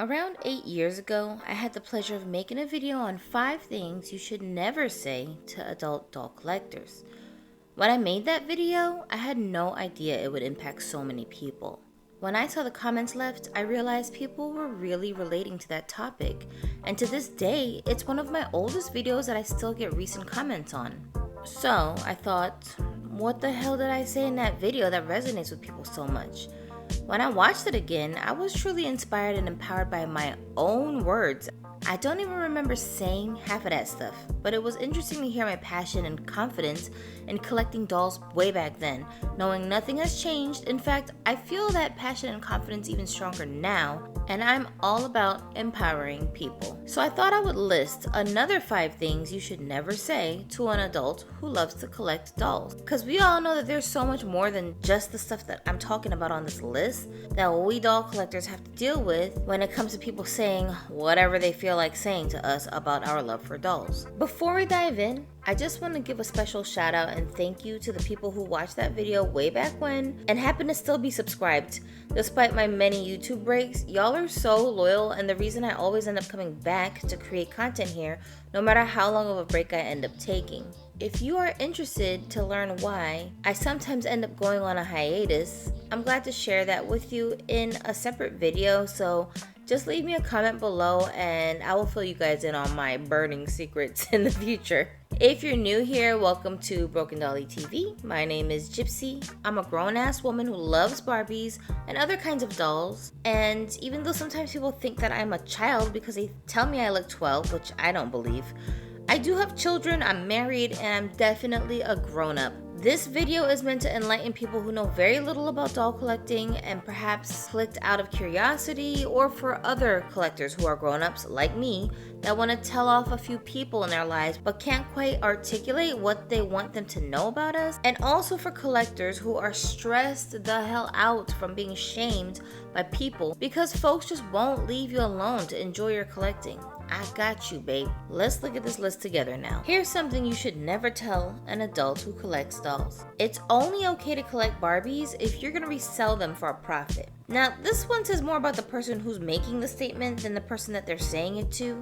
Around 8 years ago, I had the pleasure of making a video on 5 things you should never say to adult doll collectors. When I made that video, I had no idea it would impact so many people. When I saw the comments left, I realized people were really relating to that topic, and to this day, it's one of my oldest videos that I still get recent comments on. So, I thought, what the hell did I say in that video that resonates with people so much? When I watched it again, I was truly inspired and empowered by my own words. I don't even remember saying half of that stuff, but it was interesting to hear my passion and confidence in collecting dolls way back then, knowing nothing has changed. In fact, I feel that passion and confidence even stronger now, and I'm all about empowering people. So I thought I would list another 5 things you should never say to an adult who loves to collect dolls. Because we all know that there's so much more than just the stuff that I'm talking about on this list that we doll collectors have to deal with when it comes to people saying whatever they feel like saying to us about our love for dolls. Before we dive in, I just want to give a special shout out and thank you to the people who watched that video way back when and happen to still be subscribed. Despite my many YouTube breaks, y'all are so loyal and the reason I always end up coming back to create content here, no matter how long of a break I end up taking. If you are interested to learn why I sometimes end up going on a hiatus, I'm glad to share that with you in a separate video, so just leave me a comment below and I will fill you guys in on my burning secrets in the future. If you're new here, welcome to Broken Dolly TV. My name is Gypsy. I'm a grown-ass woman who loves Barbies and other kinds of dolls. And even though sometimes people think that I'm a child because they tell me I look 12, which I don't believe, I do have children, I'm married, and I'm definitely a grown-up. This video is meant to enlighten people who know very little about doll collecting and perhaps clicked out of curiosity, or for other collectors who are grown-ups like me that want to tell off a few people in their lives but can't quite articulate what they want them to know about us, and also for collectors who are stressed the hell out from being shamed by people because folks just won't leave you alone to enjoy your collecting. I got you, babe. Let's look at this list together now. Here's something you should never tell an adult who collects dolls. It's only okay to collect Barbies if you're gonna resell them for a profit. Now, this one says more about the person who's making the statement than the person that they're saying it to.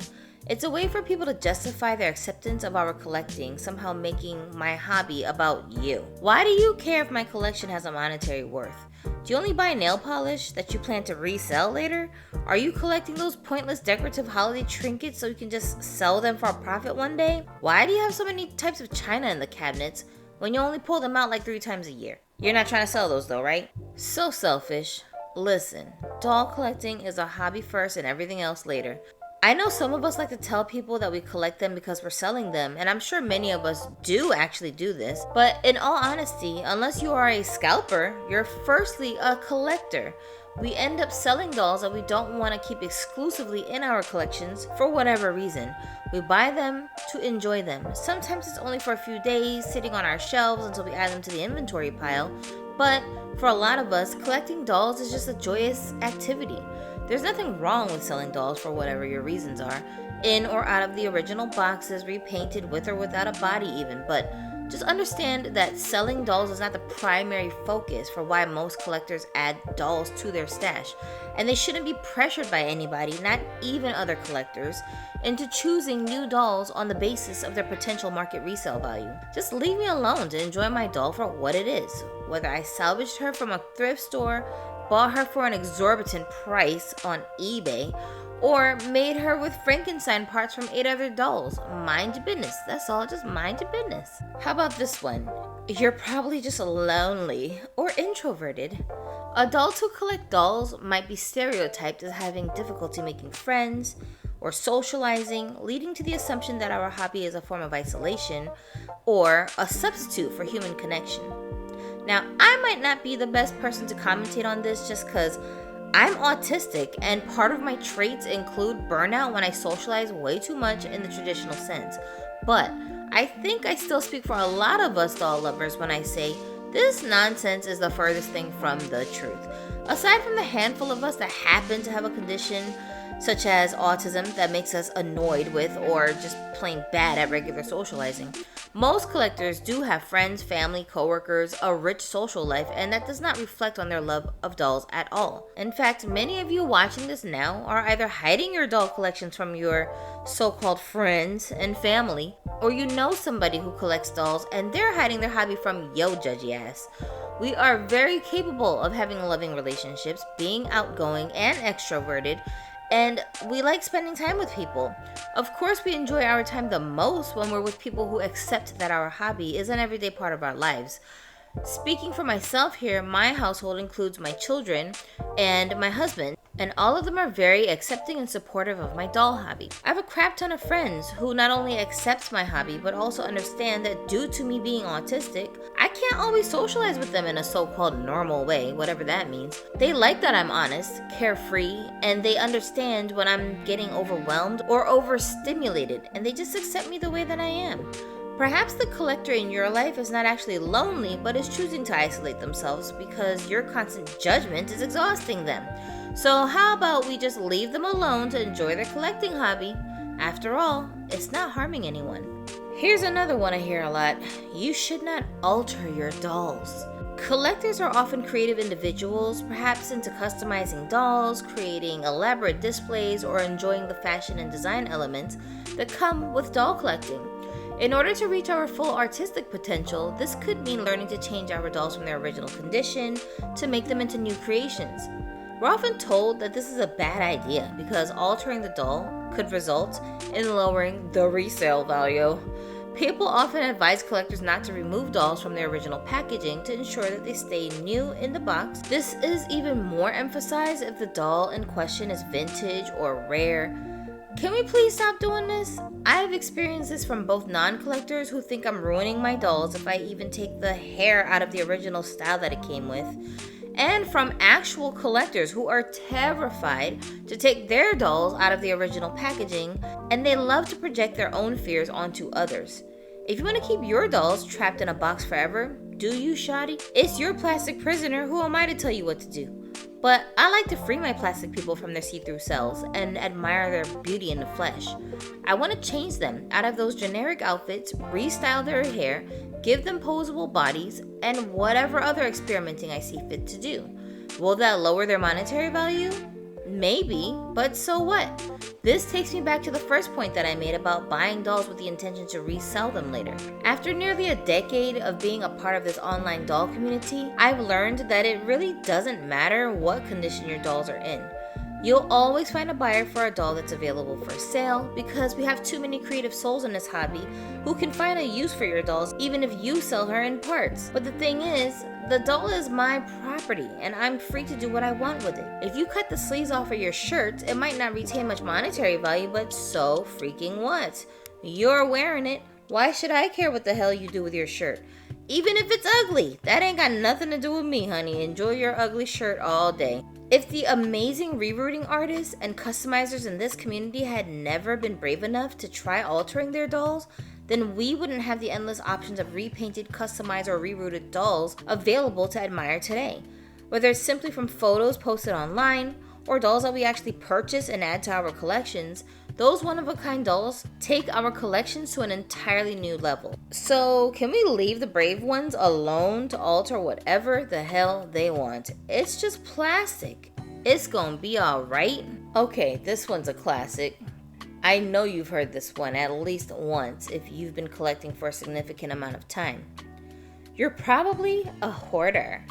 It's a way for people to justify their acceptance of our collecting, somehow making my hobby about you. Why do you care if my collection has a monetary worth? Do you only buy nail polish that you plan to resell later? Are you collecting those pointless decorative holiday trinkets so you can just sell them for a profit one day? Why do you have so many types of china in the cabinets when you only pull them out like 3 times a year? You're not trying to sell those though, right? So selfish. Listen, doll collecting is a hobby first and everything else later. I know some of us like to tell people that we collect them because we're selling them, and I'm sure many of us do actually do this, but in all honesty, unless you are a scalper, you're firstly a collector. We end up selling dolls that we don't want to keep exclusively in our collections for whatever reason. We buy them to enjoy them. Sometimes it's only for a few days, sitting on our shelves until we add them to the inventory pile, but for a lot of us, collecting dolls is just a joyous activity. There's nothing wrong with selling dolls for whatever your reasons are, in or out of the original boxes, repainted with or without a body even, but just understand that selling dolls is not the primary focus for why most collectors add dolls to their stash, and they shouldn't be pressured by anybody, not even other collectors, into choosing new dolls on the basis of their potential market resale value. Just leave me alone to enjoy my doll for what it is, whether I salvaged her from a thrift store, bought her for an exorbitant price on eBay, or made her with Frankenstein parts from 8 other dolls. Mind your business. That's all. Just mind your business. How about this one? You're probably just lonely or introverted. Adults who collect dolls might be stereotyped as having difficulty making friends or socializing, leading to the assumption that our hobby is a form of isolation or a substitute for human connection. Now, I might not be the best person to commentate on this just because I'm autistic and part of my traits include burnout when I socialize way too much in the traditional sense. But I think I still speak for a lot of us doll lovers when I say this nonsense is the furthest thing from the truth. Aside from the handful of us that happen to have a condition such as autism that makes us annoyed with or just plain bad at regular socializing, Most collectors do have friends, family, coworkers, a rich social life, and that does not reflect on their love of dolls at all. In fact, many of you watching this now are either hiding your doll collections from your so-called friends and family, or you know somebody who collects dolls and they're hiding their hobby from yo judgy ass. We are very capable of having loving relationships, being outgoing and extroverted, and we like spending time with people. Of course, we enjoy our time the most when we're with people who accept that our hobby is an everyday part of our lives. Speaking for myself here, my household includes my children and my husband, and all of them are very accepting and supportive of my doll hobby. I have a crap ton of friends who not only accept my hobby, but also understand that due to me being autistic, I can't always socialize with them in a so-called normal way, whatever that means. They like that I'm honest, carefree, and they understand when I'm getting overwhelmed or overstimulated, and they just accept me the way that I am. Perhaps the collector in your life is not actually lonely, but is choosing to isolate themselves because your constant judgment is exhausting them. So how about we just leave them alone to enjoy their collecting hobby? After all, it's not harming anyone. Here's another one I hear a lot. You should not alter your dolls. Collectors are often creative individuals, perhaps into customizing dolls, creating elaborate displays, or enjoying the fashion and design elements that come with doll collecting. In order to reach our full artistic potential, this could mean learning to change our dolls from their original condition to make them into new creations. We're often told that this is a bad idea because altering the doll could result in lowering the resale value. People often advise collectors not to remove dolls from their original packaging to ensure that they stay new in the box. This is even more emphasized if the doll in question is vintage or rare. Can we please stop doing this? I've experienced this from both non-collectors who think I'm ruining my dolls if I even take the hair out of the original style that it came with, and from actual collectors who are terrified to take their dolls out of the original packaging, and they love to project their own fears onto others. If you want to keep your dolls trapped in a box forever, do you, shoddy? It's your plastic prisoner. Who am I to tell you what to do? But I like to free my plastic people from their see-through cells and admire their beauty in the flesh. I want to change them out of those generic outfits, restyle their hair, give them posable bodies, and whatever other experimenting I see fit to do. Will that lower their monetary value? Maybe, but so what? This takes me back to the first point that I made about buying dolls with the intention to resell them later. After nearly a decade of being a part of this online doll community, I've learned that it really doesn't matter what condition your dolls are in. You'll always find a buyer for a doll that's available for sale because we have too many creative souls in this hobby who can find a use for your dolls even if you sell her in parts. But the thing is, the doll is my property and I'm free to do what I want with it. If you cut the sleeves off of your shirt, it might not retain much monetary value, but so freaking what? You're wearing it. Why should I care what the hell you do with your shirt? Even if it's ugly, that ain't got nothing to do with me, honey. Enjoy your ugly shirt all day. If the amazing rerouting artists and customizers in this community had never been brave enough to try altering their dolls, then we wouldn't have the endless options of repainted, customized, or rerouted dolls available to admire today. Whether it's simply from photos posted online, or dolls that we actually purchase and add to our collections, those one-of-a-kind dolls take our collections to an entirely new level. So can we leave the brave ones alone to alter whatever the hell they want? It's just plastic. It's gonna be alright. Okay, this one's a classic. I know you've heard this one at least once if you've been collecting for a significant amount of time. You're probably a hoarder.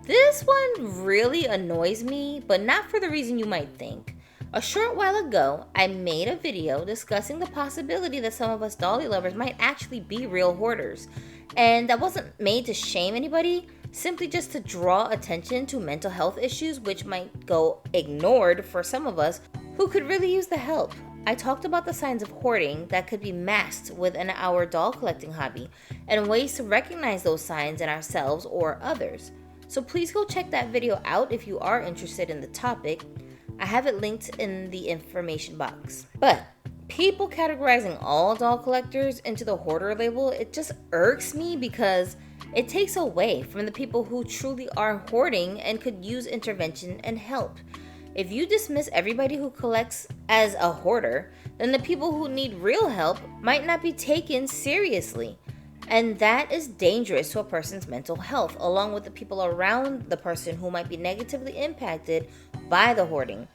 This one really annoys me, but not for the reason you might think. A short while ago, I made a video discussing the possibility that some of us dolly lovers might actually be real hoarders. And that wasn't made to shame anybody, simply just to draw attention to mental health issues which might go ignored for some of us who could really use the help. I talked about the signs of hoarding that could be masked within our doll collecting hobby and ways to recognize those signs in ourselves or others. So please go check that video out if you are interested in the topic. I have it linked in the information box. But people categorizing all doll collectors into the hoarder label, it just irks me because it takes away from the people who truly are hoarding and could use intervention and help. If you dismiss everybody who collects as a hoarder, then the people who need real help might not be taken seriously. And that is dangerous to a person's mental health, along with the people around the person who might be negatively impacted by the hoarding.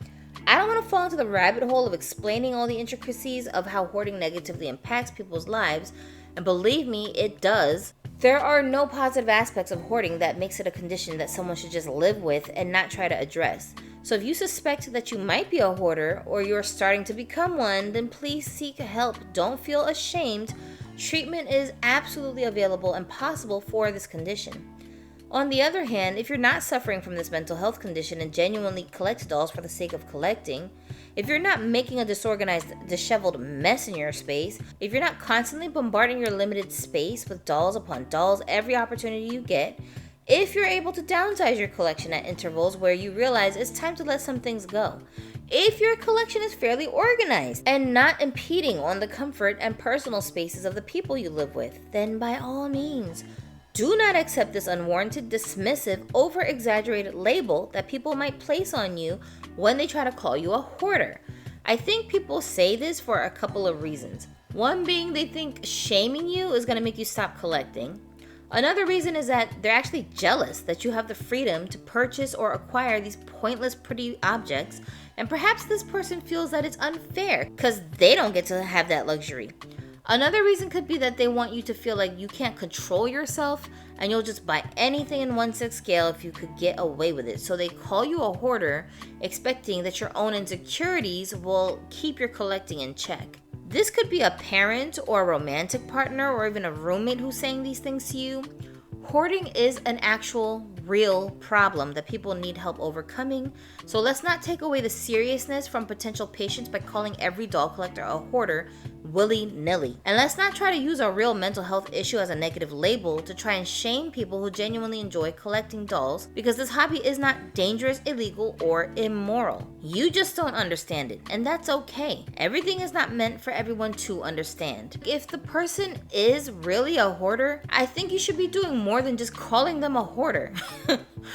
I don't want to fall into the rabbit hole of explaining all the intricacies of how hoarding negatively impacts people's lives, and believe me, it does. There are no positive aspects of hoarding that makes it a condition that someone should just live with and not try to address. So if you suspect that you might be a hoarder or you're starting to become one, then please seek help. Don't feel ashamed. Treatment is absolutely available and possible for this condition. On the other hand, if you're not suffering from this mental health condition and genuinely collect dolls for the sake of collecting, if you're not making a disorganized, disheveled mess in your space, if you're not constantly bombarding your limited space with dolls upon dolls every opportunity you get, if you're able to downsize your collection at intervals where you realize it's time to let some things go, if your collection is fairly organized and not impeding on the comfort and personal spaces of the people you live with, then by all means, do not accept this unwarranted, dismissive, over-exaggerated label that people might place on you when they try to call you a hoarder. I think people say this for a couple of reasons. One being they think shaming you is going to make you stop collecting. Another reason is that they're actually jealous that you have the freedom to purchase or acquire these pointless, pretty objects, and perhaps this person feels that it's unfair because they don't get to have that luxury. Another reason could be that they want you to feel like you can't control yourself and you'll just buy anything in 1/6 scale if you could get away with it. So they call you a hoarder, expecting that your own insecurities will keep your collecting in check. This could be a parent or a romantic partner or even a roommate who's saying these things to you. Hoarding is an actual, real problem that people need help overcoming. So let's not take away the seriousness from potential patients by calling every doll collector a hoarder willy-nilly. And let's not try to use a real mental health issue as a negative label to try and shame people who genuinely enjoy collecting dolls, because this hobby is not dangerous, illegal, or immoral. You just don't understand it, and that's okay. Everything is not meant for everyone to understand. If the person is really a hoarder, I think you should be doing more than just calling them a hoarder.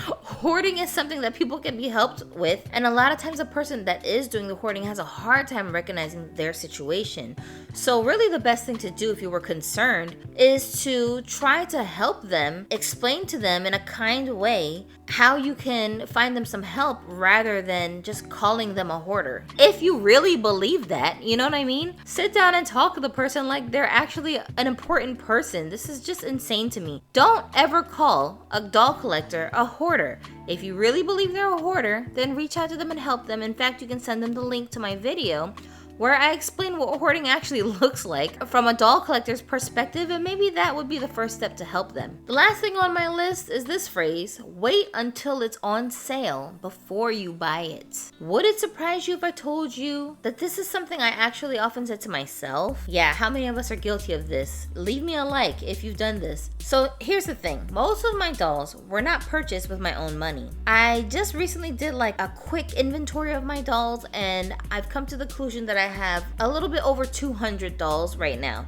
Hoarding is something that people can be helped with, and a lot of times a person that is doing the hoarding has a hard time recognizing their situation. So really the best thing to do if you were concerned is to try to help them, explain to them in a kind way how you can find them some help rather than just calling them a hoarder. If you really believe that, you know what I mean? Sit down and talk to the person like they're actually an important person. This is just insane to me. Don't ever call a doll collector a hoarder. If you really believe they're a hoarder, then reach out to them and help them. In fact, you can send them the link to my video where I explain what hoarding actually looks like from a doll collector's perspective, and maybe that would be the first step to help them. The last thing on my list is this phrase: wait until it's on sale before you buy it. Would it surprise you if I told you that this is something I actually often said to myself? Yeah, how many of us are guilty of this? Leave me a like if you've done this. So here's the thing, most of my dolls were not purchased with my own money. I just recently did like a quick inventory of my dolls, and I've come to the conclusion that I have a little bit over 200 dolls right now.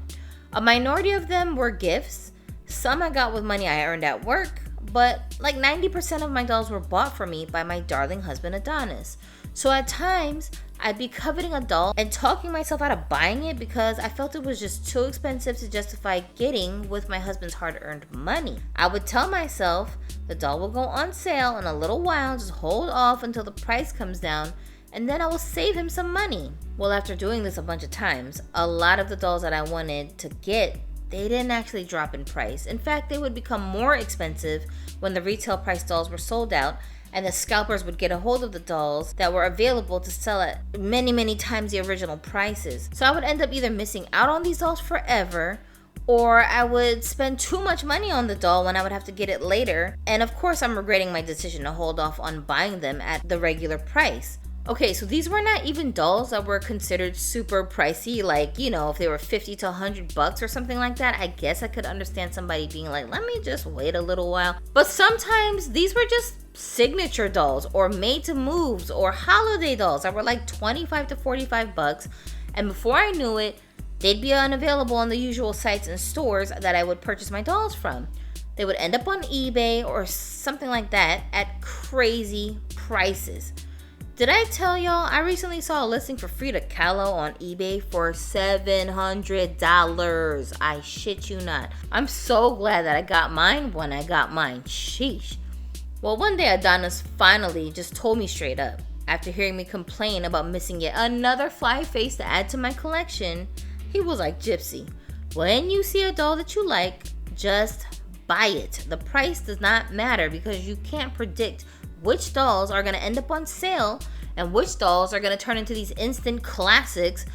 A minority of them were gifts. Some I got with money I earned at work, but like 90% of my dolls were bought for me by my darling husband Adonis. So at times, I'd be coveting a doll and talking myself out of buying it because I felt it was just too expensive to justify getting with my husband's hard-earned money. I would tell myself the doll will go on sale in a little while, just hold off until the price comes down, and then I will save him some money. Well, after doing this a bunch of times, a lot of the dolls that I wanted to get, they didn't actually drop in price. In fact, they would become more expensive when the retail price dolls were sold out, and the scalpers would get a hold of the dolls that were available to sell at many times the original prices. So I would end up either missing out on these dolls forever, or I would spend too much money on the doll when I would have to get it later. And of course, I'm regretting my decision to hold off on buying them at the regular price. Okay, so these were not even dolls that were considered super pricey, like, you know, if they were 50 to 100 bucks or something like that, I guess I could understand somebody being like, let me just wait a little while. But sometimes these were just signature dolls or made to moves or holiday dolls that were like 25 to 45 bucks. And before I knew it, they'd be unavailable on the usual sites and stores that I would purchase my dolls from. They would end up on eBay or something like that at crazy prices. Did I tell y'all I recently saw a listing for Frida Kahlo on eBay for $700? I shit you not. I'm so glad that I got mine when I got mine. Sheesh. Well, one day Adonis finally just told me straight up. After hearing me complain about missing yet another fly face to add to my collection, he was like, Gypsy, when you see a doll that you like, just buy it. The price does not matter because you can't predict which dolls are going to end up on sale and which dolls are going to turn into these instant classics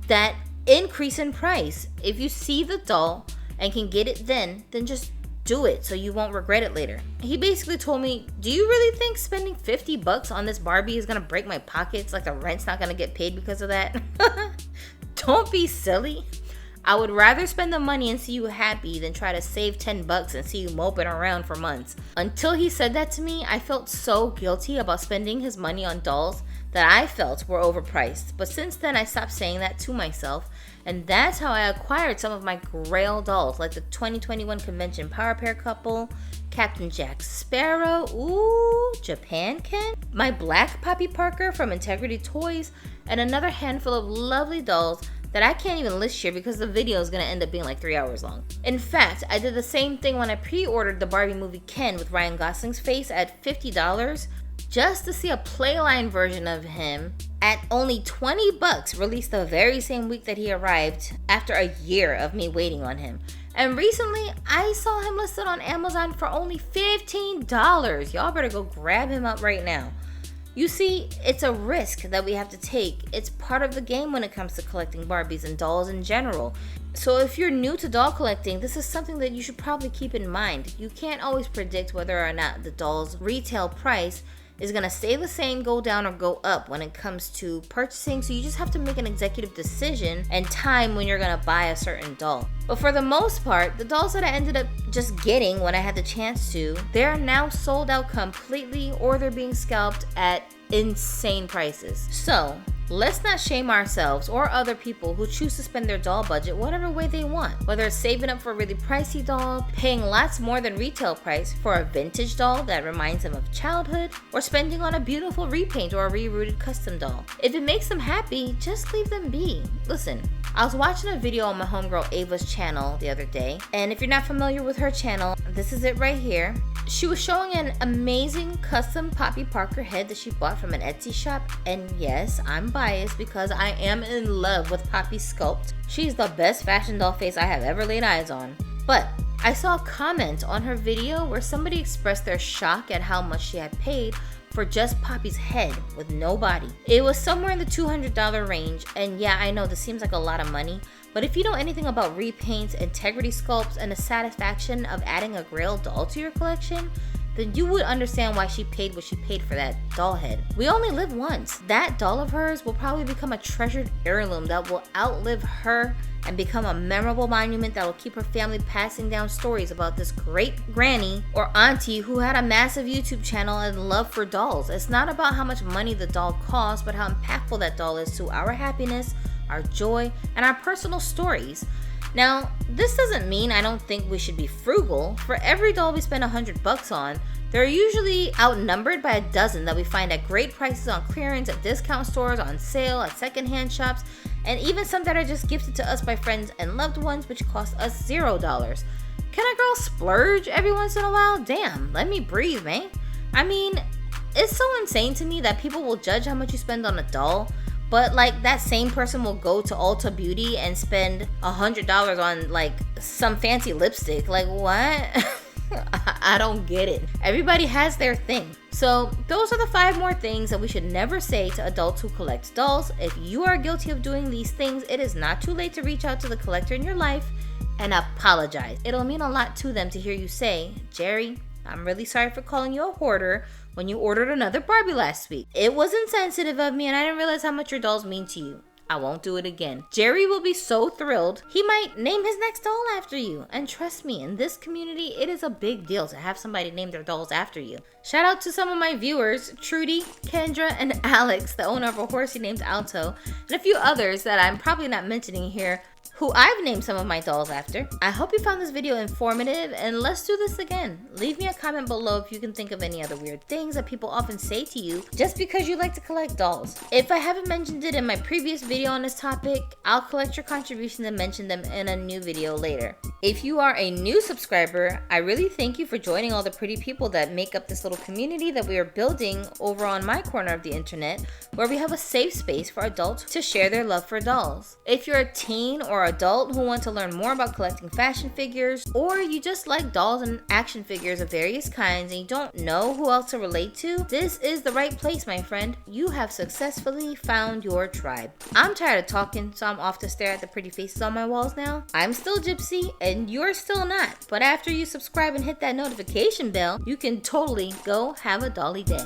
that increase in price. If you see the doll and can get it then just do it so you won't regret it later. He basically told me, do you really think spending $50 on this Barbie is going to break my pockets? Like the rent's not going to get paid because of that? Don't be silly. I would rather spend the money and see you happy than try to save $10 and see you moping around for months. Until he said that to me, I felt so guilty about spending his money on dolls that I felt were overpriced. But since then, I stopped saying that to myself, and that's how I acquired some of my grail dolls, like the 2021 convention Power Pair couple, Captain Jack Sparrow, ooh, Japan Ken, my black Poppy Parker from Integrity Toys, and another handful of lovely dolls that I can't even list here because the video is going to end up being like 3 hours long. In fact, I did the same thing when I pre-ordered the Barbie movie Ken with Ryan Gosling's face at $50 just to see a playline version of him at only $20 released the very same week that he arrived after a year of me waiting on him. And recently, I saw him listed on Amazon for only $15. Y'all better go grab him up right now. You see, it's a risk that we have to take. It's part of the game when it comes to collecting Barbies and dolls in general. So if you're new to doll collecting, this is something that you should probably keep in mind. You can't always predict whether or not the doll's retail price is going to stay the same, go down, or go up when it comes to purchasing, so you just have to make an executive decision and time when you're going to buy a certain doll. But for the most part, the dolls that I ended up just getting when I had the chance to, they're now sold out completely or they're being scalped at insane prices. So let's not shame ourselves or other people who choose to spend their doll budget whatever way they want. Whether it's saving up for a really pricey doll, paying lots more than retail price for a vintage doll that reminds them of childhood, or spending on a beautiful repaint or a rerouted custom doll. If it makes them happy, just leave them be. Listen, I was watching a video on my homegirl Ava's channel the other day, and if you're not familiar with her channel, this is it right here. She was showing an amazing custom Poppy Parker head that she bought from an Etsy shop, and yes, I'm biased because I am in love with Poppy sculpt. She's the best fashion doll face I have ever laid eyes on. But I saw a comment on her video where somebody expressed their shock at how much she had paid for just Poppy's head with no body. It was somewhere in the $200 range, and yeah, I know this seems like a lot of money, but if you know anything about repaints, integrity sculpts, and the satisfaction of adding a grail doll to your collection, then you would understand why she paid what she paid for that doll head. We only live once. That doll of hers will probably become a treasured heirloom that will outlive her and become a memorable monument that will keep her family passing down stories about this great granny or auntie who had a massive YouTube channel and love for dolls. It's not about how much money the doll costs, but how impactful that doll is to our happiness, our joy, and our personal stories. Now, this doesn't mean I don't think we should be frugal. For every doll we spend $100 on, they're usually outnumbered by a dozen that we find at great prices on clearance, at discount stores, on sale, at secondhand shops, and even some that are just gifted to us by friends and loved ones, which cost us $0. Can a girl splurge every once in a while? Damn, let me breathe, man. I mean, it's so insane to me that people will judge how much you spend on a doll, but like that same person will go to Ulta Beauty and spend $100 on like some fancy lipstick. Like what? I don't get it. Everybody has their thing. So those are the 5 more things that we should never say to adults who collect dolls. If you are guilty of doing these things, it is not too late to reach out to the collector in your life and apologize. It'll mean a lot to them to hear you say, Jerry, I'm really sorry for calling you a hoarder when you ordered another Barbie last week. It was insensitive of me and I didn't realize how much your dolls mean to you. I won't do it again. Jerry will be so thrilled. He might name his next doll after you. And trust me, in this community, it is a big deal to have somebody name their dolls after you. Shout out to some of my viewers, Trudy, Kendra, and Alex, the owner of a horse he named Alto, and a few others that I'm probably not mentioning here, who I've named some of my dolls after. I hope you found this video informative, and let's do this again. Leave me a comment below if you can think of any other weird things that people often say to you just because you like to collect dolls. If I haven't mentioned it in my previous video on this topic, I'll collect your contributions and mention them in a new video later. If you are a new subscriber, I really thank you for joining all the pretty people that make up this little community that we are building over on my corner of the internet, where we have a safe space for adults to share their love for dolls. If you're a teen or adult who want to learn more about collecting fashion figures, or you just like dolls and action figures of various kinds and you don't know who else to relate to, this is the right place, my friend. You have successfully found your tribe. I'm tired of talking, so I'm off to stare at the pretty faces on my walls now. I'm still Gypsy, and you're still not. But after you subscribe and hit that notification bell, you can totally go have a dolly day.